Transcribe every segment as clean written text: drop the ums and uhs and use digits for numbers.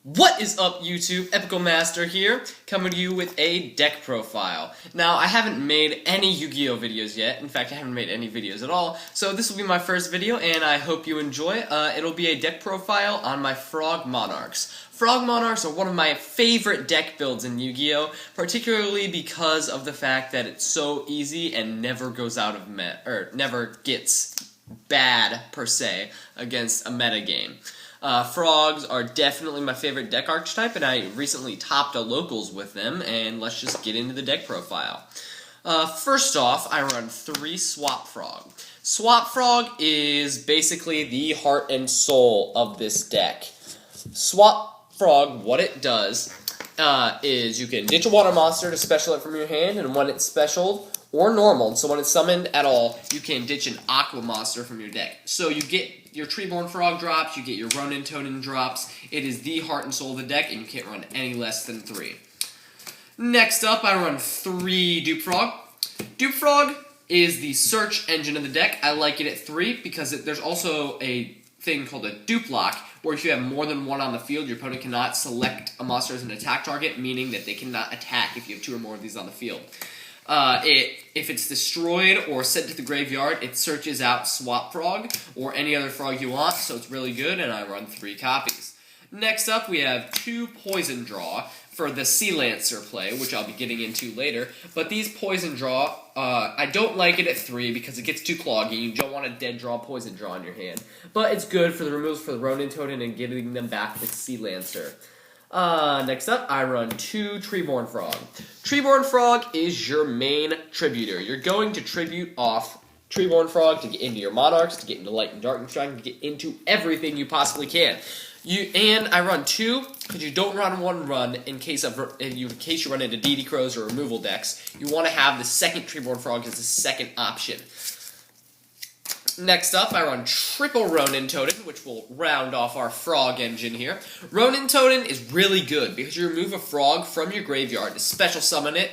What is up, YouTube? epicalmaster here, coming to you with a deck profile. Now, I haven't made any Yu-Gi-Oh videos yet. In fact, I haven't made any videos at all. So this will be my first video, and I hope you enjoy. It'll be a deck profile on my Frog Monarchs. Frog Monarchs are one of my favorite deck builds in Yu-Gi-Oh, particularly because of the fact that it's so easy and never goes out of never gets bad, per se, against a meta game. Frogs are definitely my favorite deck archetype, and I recently topped a locals with them, and let's just get into the deck profile. First off, I run 3 Swap Frog. Swap Frog is basically the heart and soul of this deck. Swap Frog, what it does, is you can ditch a water monster to special it from your hand, and when it's specialed, or normal, so when it's summoned at all, you can ditch an aqua monster from your deck. So you get your Treeborn Frog drops, you get your Ronin Tonin drops. It is the heart and soul of the deck, and you can't run any less than 3. Next up, I run 3 Dupe Frog. Dupe Frog is the search engine of the deck. I like it at 3 because there's also a thing called a Dupe Lock, where if you have more than 1 on the field, your opponent cannot select a monster as an attack target, meaning that they cannot attack if you have 2 or more of these on the field. If it's destroyed or sent to the graveyard, it searches out Swap Frog or any other frog you want, so it's really good, and I run 3 copies. Next up, we have 2 Poison Draw for the Sea Lancer play, which I'll be getting into later. But these Poison Draw, I don't like it at 3 because it gets too cloggy. You don't want a dead draw Poison Draw in your hand. But it's good for the removals for the Ronin Tonin and getting them back with Sea Lancer. Next up, I run 2 Treeborn Frog. Treeborn Frog is your main tributor. You're going to tribute off Treeborn Frog to get into your Monarchs, to get into Light and Darkness Dragon, to get into everything you possibly can. And I run 2, because you don't run 1 run in case you run into DD Crows or removal decks. You want to have the second Treeborn Frog as the second option. Next up, I run triple Ronin Tonin, which will round off our frog engine here. Ronin Tonin is really good because you remove a frog from your graveyard to special summon it,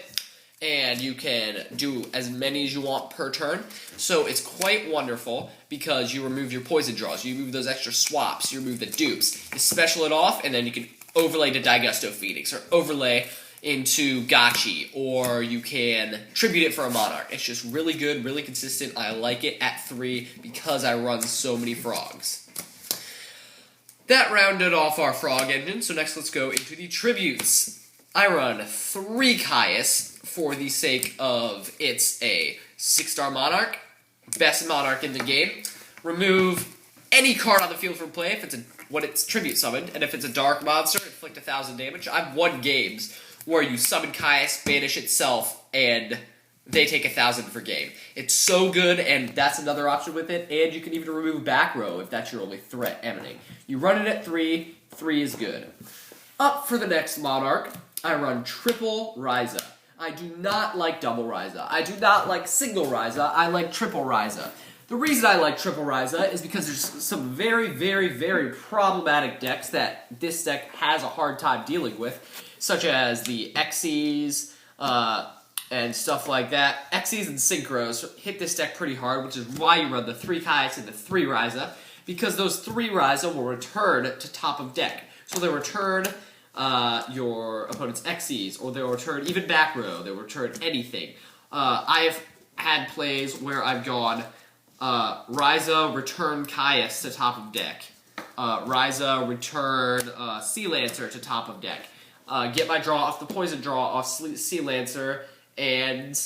and you can do as many as you want per turn. So it's quite wonderful because you remove your poison draws, you remove those extra swaps, you remove the dupes, you special it off, and then you can overlay to Daigusto Phoenix, or overlay into Gachi, or you can tribute it for a Monarch. It's just really good, really consistent. I like it at 3 because I run so many frogs. That rounded off our frog engine, so next let's go into the tributes. I run 3 Caius for the sake of it's a 6-star Monarch, best Monarch in the game. Remove any card on the field from play when it's tribute summoned, and if it's a dark monster, inflict 1,000 damage. I've won games where you summon Caius, banish itself, and they take 1,000 per game. It's so good, and that's another option with it, and you can even remove back row if that's your only threat emanating. You run it at 3, 3 is good. Up for the next Monarch, I run triple Ryza. I do not like double Ryza. I do not like single Ryza. I like triple Ryza. The reason I like triple Ryza is because there's some very, very, very problematic decks that this deck has a hard time dealing with, such as the Xyz and stuff like that. Xyz and Synchros hit this deck pretty hard, which is why you run the 3 Caius and the 3 Ryza, because those 3 Ryza will return to top of deck. So they'll return your opponent's Xyz, or they'll return even back row, they'll return anything. I have had plays where I've gone Ryza, return Caius to top of deck. Ryza, return Sea Lancer to top of deck. Get my draw off the poison draw off Sea Lancer, and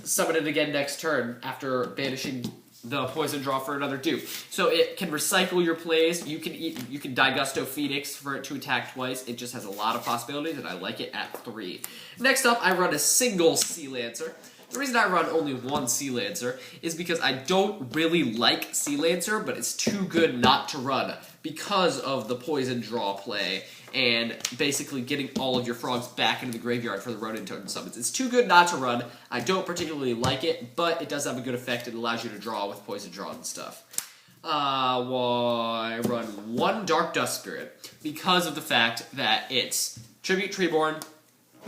summon it again next turn after banishing the poison draw for another dupe. So it can recycle your plays. You can Daigusto Phoenix for it to attack twice. It just has a lot of possibilities, and I like it at 3. Next up, I run a single Sea Lancer. The reason I run only 1 Sea Lancer is because I don't really like Sea Lancer, but it's too good not to run because of the poison draw play and basically getting all of your frogs back into the graveyard for the Ronin Tonin summons. It's too good not to run. I don't particularly like it, but it does have a good effect. It allows you to draw with poison draw and stuff. I run 1 Dark Dust Spirit because of the fact that it's Tribute Treeborn,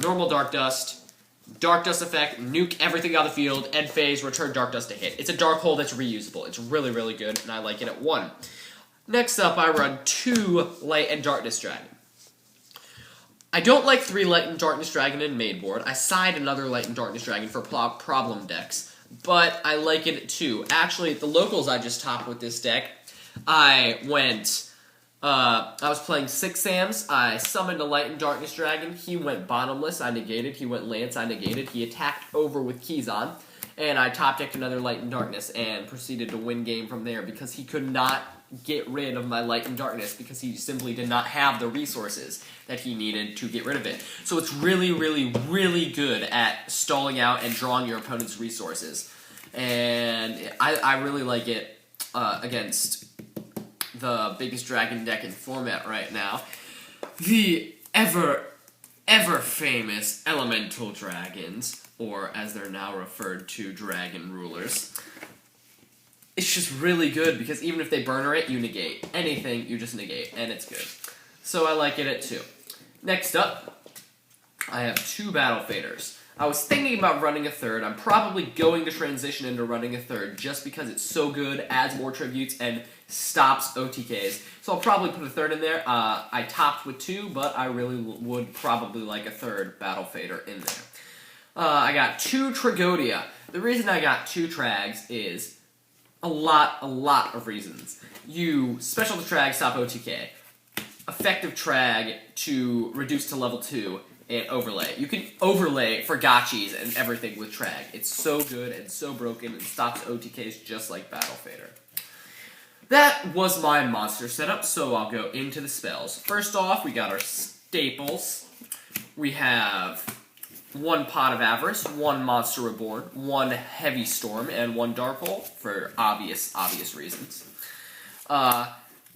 normal Dark Dust effect, nuke everything on the field, end phase, return Dark Dust to hit. It's a dark hole that's reusable. It's really, really good, and I like it at 1. Next up, I run 2 Light and Darkness Dragon. I don't like 3 Light and Darkness Dragon in main board. I side another Light and Darkness Dragon for problem decks, but I like it too. Actually, at the locals I just topped with this deck, I was playing 6 Sams, I summoned a Light and Darkness Dragon, he went bottomless, I negated, he went Lance, I negated, he attacked over with keys on, and I top decked another Light and Darkness and proceeded to win game from there because he could not get rid of my Light and Darkness because he simply did not have the resources that he needed to get rid of it. So it's really, really, really good at stalling out and drawing your opponent's resources. And I really like it against the biggest dragon deck in format right now. The ever famous Elemental Dragons, or as they're now referred to, Dragon Rulers. It's just really good because even if they burner it, you negate. Anything, you just negate, and it's good. So I like it at 2. Next up, I have 2 Battle Faders. I was thinking about running a 3rd. I'm probably going to transition into running a 3rd just because it's so good, adds more tributes, and stops OTKs. So I'll probably put a 3rd in there. I topped with 2, but I really would probably like a 3rd Battle Fader in there. I got 2 Tragodia. The reason I got 2 Trags is a lot of reasons. You special the Trag, stop OTK. Effective Trag to reduce to level 2 and overlay. You can overlay for gotchis and everything with Trag. It's so good and so broken and stops OTKs just like Battle Fader. That was my monster setup, so I'll go into the spells. First off, we got our staples. We have 1 Pot of Avarice, 1 Monster Reborn, 1 Heavy Storm, and 1 Dark Hole, for obvious reasons.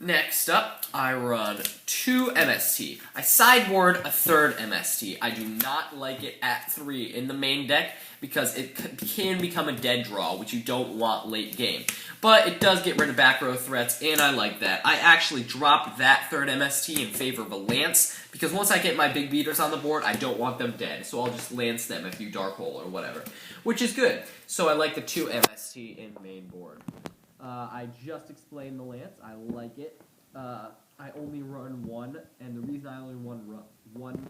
Next up, I run 2 MST. I sideboard a 3rd MST. I do not like it at 3 in the main deck because it can become a dead draw, which you don't want late game. But it does get rid of back row threats, and I like that. I actually dropped that 3rd MST in favor of a Lance, because once I get my big beaters on the board, I don't want them dead, so I'll just Lance them if you Dark Hole or whatever, which is good. So I like the 2 MST in main board. I just explained the Lance. I like it. I only run 1, and the reason I only run 1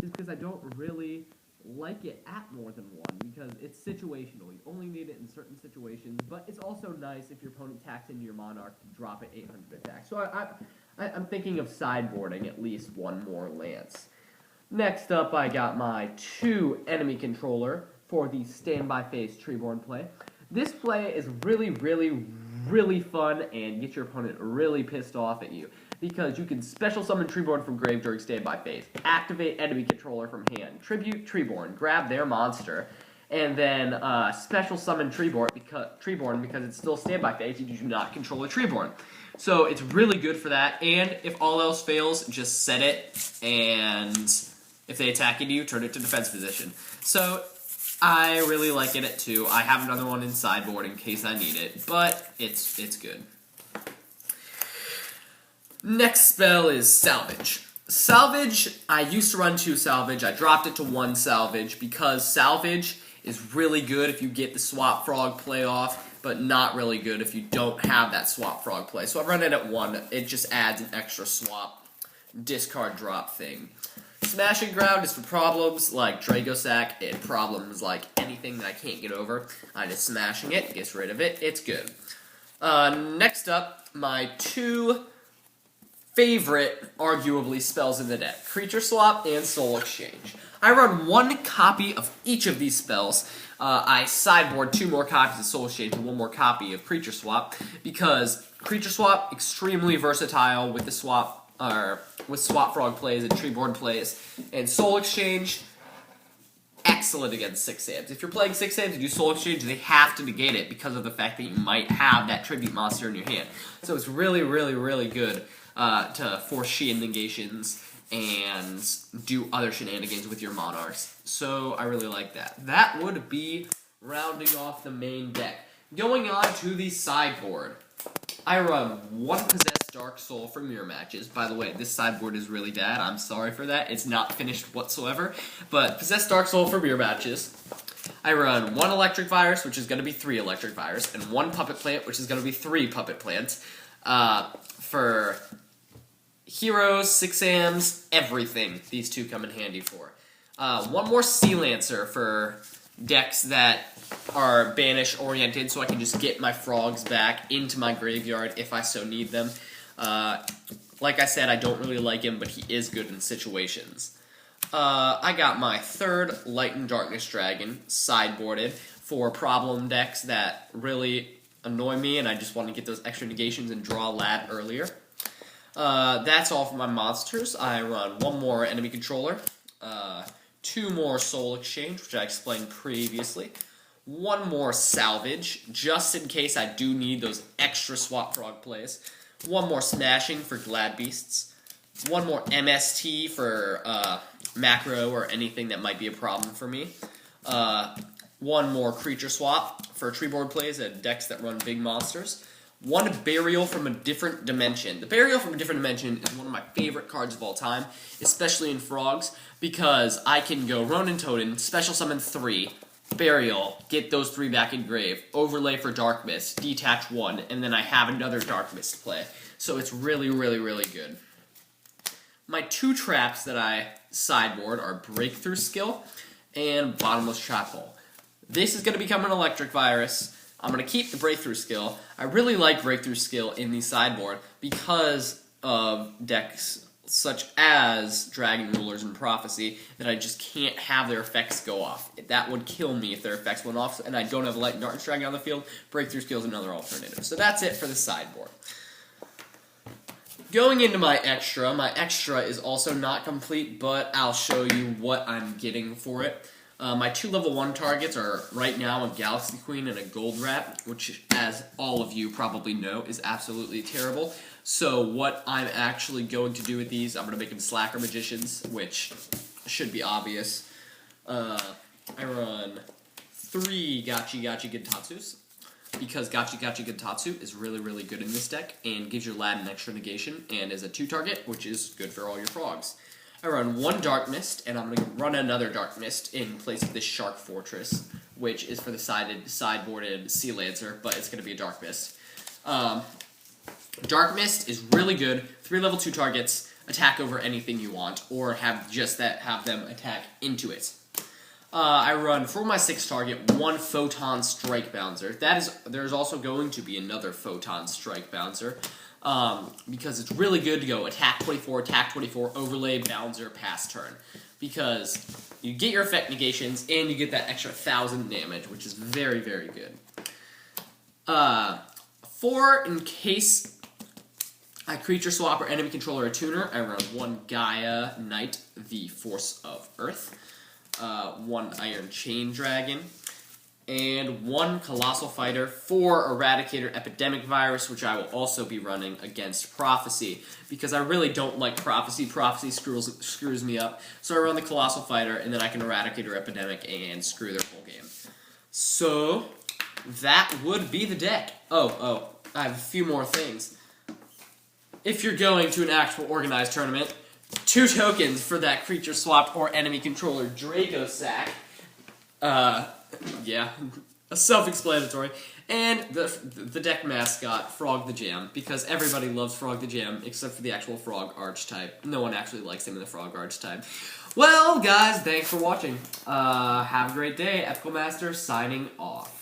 is because I don't really like it at more than 1, because it's situational. You only need it in certain situations, but it's also nice if your opponent tacks into your Monarch to drop it 800 attack. So I'm thinking of sideboarding at least 1 more Lance. Next up, I got my 2 enemy controller for the standby phase Treeborn play. This play is really fun and get your opponent really pissed off at you, because you can special summon Treeborn from grave during standby phase, activate enemy controller from hand, tribute Treeborn, grab their monster, and then special summon Treeborn because it's still standby phase. You do not control a Treeborn. So it's really good for that, and if all else fails, just set it, and if they attack into you, turn it to defense position. So I really like it at 2. I have another one in sideboard in case I need it, but it's good. Next spell is Salvage. Salvage, I used to run 2 Salvage. I dropped it to 1 Salvage because Salvage is really good if you get the Swap Frog play off, but not really good if you don't have that Swap Frog play. So I run it at 1. It just adds an extra swap discard drop thing. Smashing Ground is for problems like Dragosack and problems like anything that I can't get over. I just smashing it, gets rid of it, it's good. Next up, my 2 favorite, arguably, spells in the deck. Creature Swap and Soul Exchange. I run 1 copy of each of these spells. I sideboard 2 more copies of Soul Exchange and 1 more copy of Creature Swap, because Creature Swap, extremely versatile with the swap, with Swap Frog plays and Treeborn plays, and Soul Exchange, excellent against 6 Sams. If you're playing 6 Sams and do Soul Exchange, they have to negate it because of the fact that you might have that tribute monster in your hand. So it's really good to force shield negations and do other shenanigans with your Monarchs. So I really like that. That would be rounding off the main deck. Going on to the sideboard. I run 1 Possessed Dark Soul for mirror matches. By the way, this sideboard is really bad. I'm sorry for that. It's not finished whatsoever. But Possessed Dark Soul for mirror matches. I run 1 Electric Virus, which is going to be 3 Electric Virus, and 1 Puppet Plant, which is going to be 3 Puppet Plants, for Heroes, 6Ams, everything these two come in handy for. One more Sea Lancer for decks that are banish-oriented, so I can just get my frogs back into my graveyard if I so need them. Like I said, I don't really like him, but he is good in situations. I got my third Light and Darkness Dragon sideboarded for problem decks that really annoy me, and I just want to get those extra negations and draw Lad earlier. That's all for my monsters. I run one more enemy controller, two more Soul Exchange, which I explained previously, one more Salvage, just in case I do need those extra Swap Frog plays, one more Smashing for Glad Beasts, one more MST for macro or anything that might be a problem for me, one more Creature Swap for tree board plays at decks that run big monsters, one Burial from a Different Dimension. The Burial from a Different Dimension is one of my favorite cards of all time, especially in Frogs, because I can go Ronin Totem, Special Summon 3, Burial, get those 3 back in grave, overlay for Dark Mist, detach 1, and then I have another Dark Mist play. So it's really, really, really good. My 2 traps that I sideboard are Breakthrough Skill and Bottomless Trap Hole. This is going to become an Electric Virus. I'm going to keep the Breakthrough Skill. I really like Breakthrough Skill in the sideboard because of decks such as Dragon Rulers and Prophecy that I just can't have their effects go off. That would kill me if their effects went off, and I don't have a Light and Darkness Dragon on the field. Breakthrough Skill is another alternative. So that's it for the sideboard. Going into my extra is also not complete, but I'll show you what I'm getting for it. My 2 level 1 targets are right now a Galaxy Queen and a Gold Rat, which, as all of you probably know, is absolutely terrible. So what I'm actually going to do with these, I'm going to make them Slacker Magicians, which should be obvious. I run 3 Gachi Gintatsus, because Gachi Gintatsu is really, really good in this deck, and gives your Lad an extra negation, and is a 2 target, which is good for all your frogs. I run 1 Dark Mist, and I'm going to run another Dark Mist in place of this Shark Fortress, which is for the sideboarded Sea Lancer, but it's going to be a Dark Mist. Dark Mist is really good. 3 level 2 targets, attack over anything you want, or have them attack into it. I run, for my 6th target, 1 Photon Strike Bouncer. There's also going to be another Photon Strike Bouncer, because it's really good to go attack 24, overlay, bouncer, pass turn. Because you get your effect negations, and you get that extra 1,000 damage, which is very, very good. In case I creature swap or enemy controller a tuner, I run 1 Gaia Knight, the Force of Earth, 1 Iron Chain Dragon, and 1 Colossal Fighter for Eradicator Epidemic Virus, which I will also be running against Prophecy, because I really don't like Prophecy. Prophecy screws me up, so I run the Colossal Fighter, and then I can Eradicator Epidemic and screw their whole game. So, that would be the deck. I have a few more things. If you're going to an actual organized tournament, 2 tokens for that creature swapped or enemy controller Draco Sack. Yeah, self-explanatory. And the deck mascot, Frog the Jam, because everybody loves Frog the Jam, except for the actual Frog archetype. No one actually likes him in the Frog archetype. Well, guys, thanks for watching. Have a great day. Epicalmaster signing off.